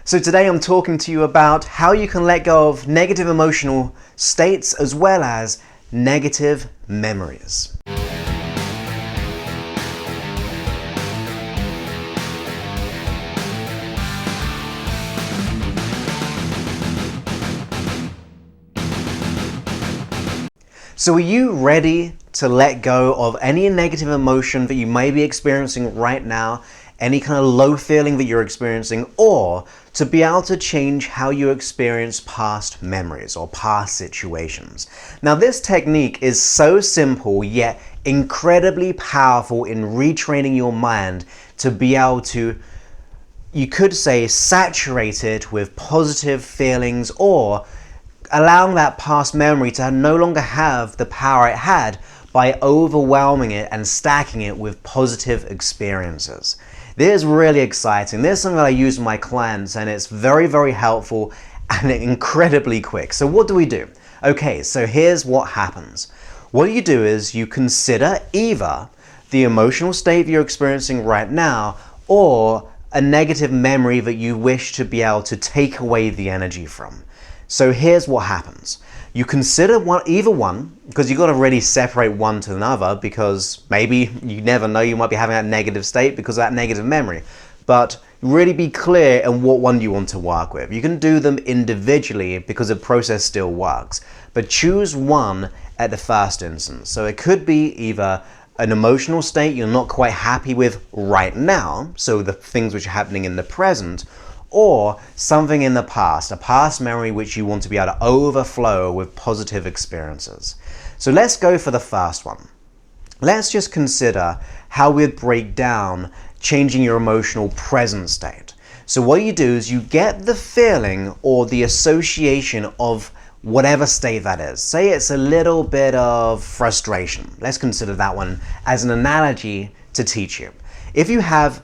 So today I'm talking to you about how you can let go of negative emotional states as well as negative memories. So are you ready to let go of any negative emotion that you may be experiencing right now, any kind of low feeling that you're experiencing, or to be able to change how you experience past memories or past situations? Now, this technique is so simple yet incredibly powerful in retraining your mind to be able to, you could say, saturate it with positive feelings, or allowing that past memory to no longer have the power it had by overwhelming it and stacking it with positive experiences. This is really exciting. This is something that I use with my clients, and it's very, very helpful and incredibly quick. So what do we do? Okay, so here's what happens. What you do is you consider either the emotional state you're experiencing right now or a negative memory that you wish to be able to take away the energy from. So here's what happens. You consider either one, because you've got to really separate one to another, because maybe you never know, you might be having that negative state because of that negative memory. But really be clear on what one you want to work with. You can do them individually because the process still works, but choose one at the first instance. So it could be either an emotional state you're not quite happy with right now, so the things which are happening in the present, or something in the past, a past memory which you want to be able to overflow with positive experiences. So let's go for the first one. Let's just consider how we'd break down changing your emotional present state. So what you do is you get the feeling or the association of whatever state that is. Say it's a little bit of frustration. Let's consider that one as an analogy to teach you. If you have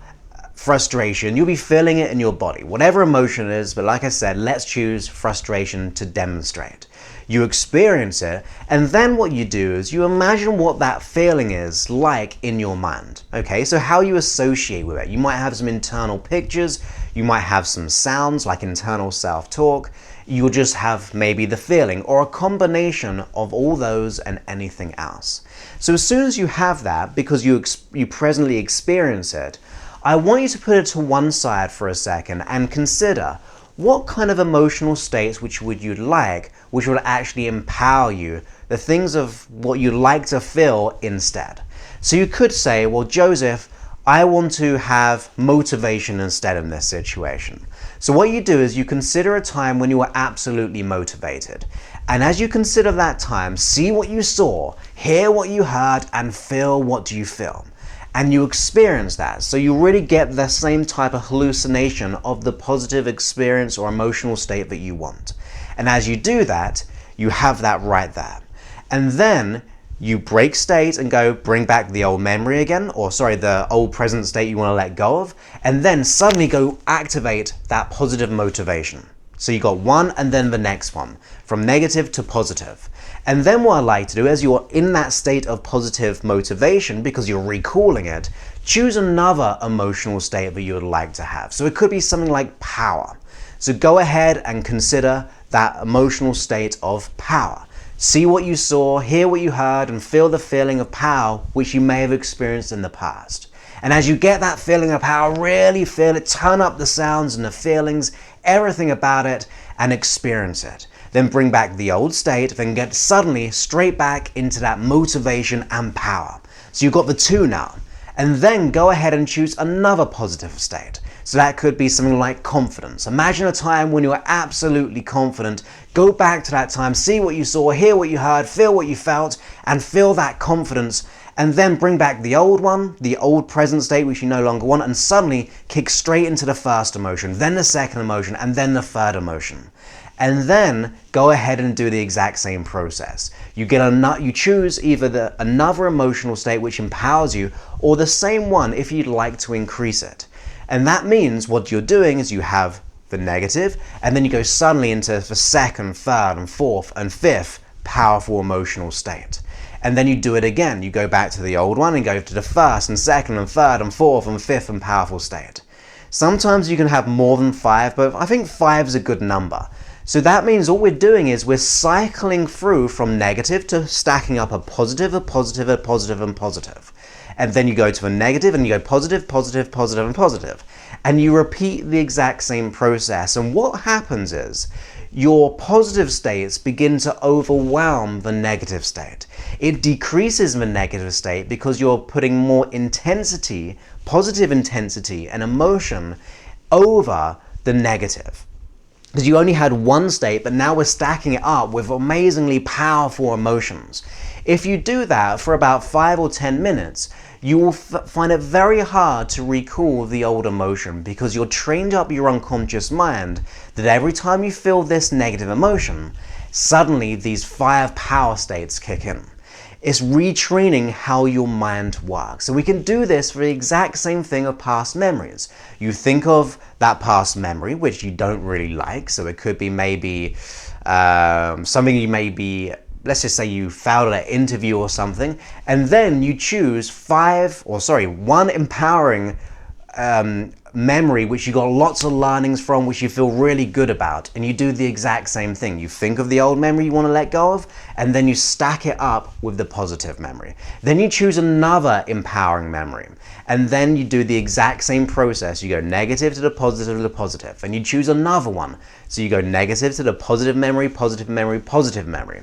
frustration, you'll be feeling it in your body, whatever emotion it is, but like I said, let's choose frustration to demonstrate. You experience it, and then what you do is you imagine what that feeling is like in your mind. Okay, so how you associate with it. You might have some internal pictures, you might have some sounds like internal self-talk, you'll just have maybe the feeling or a combination of all those and anything else. So as soon as you have that, because you presently experience it, I want you to put it to one side for a second and consider what kind of emotional states which you'd like, which would actually empower you, the things of what you'd like to feel instead. So you could say, well, Joseph, I want to have motivation instead in this situation. So what you do is you consider a time when you were absolutely motivated. And as you consider that time, see what you saw, hear what you heard, and feel what you feel. And you experience that. So you really get the same type of hallucination of the positive experience or emotional state that you want. And as you do that, you have that right there. And then you break state and go bring back the old memory again, or sorry, the old present state you want to let go of, and then suddenly go activate that positive motivation. So you got one and then the next one, from negative to positive. And then what I like to do, as you're in that state of positive motivation, because you're recalling it, choose another emotional state that you would like to have. So it could be something like power. So go ahead and consider that emotional state of power. See what you saw, hear what you heard, and feel the feeling of power which you may have experienced in the past. And as you get that feeling of power, really feel it, turn up the sounds and the feelings, everything about it, and experience it. Then bring back the old state, then get suddenly straight back into that motivation and power. So you've got the two now. And then go ahead and choose another positive state. So that could be something like confidence. Imagine a time when you were absolutely confident. Go back to that time, see what you saw, hear what you heard, feel what you felt, and feel that confidence. And then bring back the old one, the old present state which you no longer want, and suddenly kick straight into the first emotion, then the second emotion, and then the third emotion. And then go ahead and do the exact same process. You choose either another emotional state which empowers you, or the same one if you'd like to increase it. And that means what you're doing is you have the negative, and then you go suddenly into the second, third, and fourth, and fifth powerful emotional state. And then you do it again. You go back to the old one and go to the first and second and third and fourth and fifth and powerful state. Sometimes you can have more than 5, but I think 5 is a good number. So that means all we're doing is we're cycling through from negative to stacking up a positive, a positive, a positive, and positive. And then you go to a negative and you go positive, positive, positive, and positive. And you repeat the exact same process. And what happens is your positive states begin to overwhelm the negative state. It decreases the negative state because you're putting more intensity, positive intensity and emotion over the negative. Because you only had one state, but now we're stacking it up with amazingly powerful emotions. If you do that for about 5 or 10 minutes, you will find it very hard to recall the old emotion because you're trained up your unconscious mind that every time you feel this negative emotion, suddenly these 5 power states kick in. It's retraining how your mind works. So we can do this for the exact same thing of past memories. You think of that past memory, which you don't really like. So it could be maybe something you let's just say you failed at an interview or something, and then you choose one empowering memory which you got lots of learnings from, which you feel really good about, and you do the exact same thing. You think of the old memory you want to let go of, and then you stack it up with the positive memory. Then you choose another empowering memory, and then you do the exact same process. You go negative to the positive to the positive, and you choose another one. So you go negative to the positive memory, positive memory, positive memory.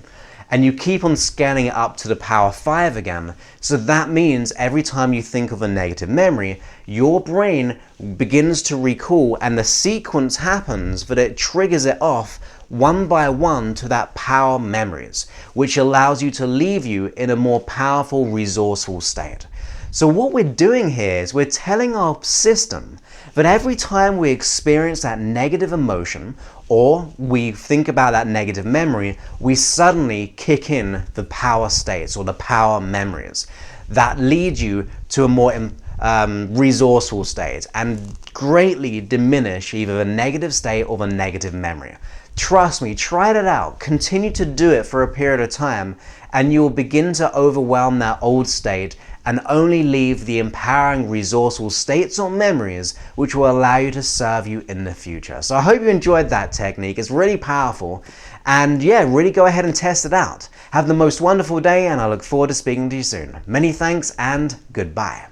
And you keep on scaling it up to the power 5 again. So that means every time you think of a negative memory, your brain begins to recall, and the sequence happens that it triggers it off one by one to that power memories, which allows you to leave you in a more powerful, resourceful state. So what we're doing here is we're telling our system that every time we experience that negative emotion or we think about that negative memory, we suddenly kick in the power states or the power memories that lead you to a more resourceful state and greatly diminish either the negative state or the negative memory. Trust me, try it out. Continue to do it for a period of time, and you'll begin to overwhelm that old state and only leave the empowering, resourceful states or memories which will allow you to serve you in the future. So I hope you enjoyed that technique. It's really powerful. And yeah, really go ahead and test it out. Have the most wonderful day, and I look forward to speaking to you soon. Many thanks and goodbye.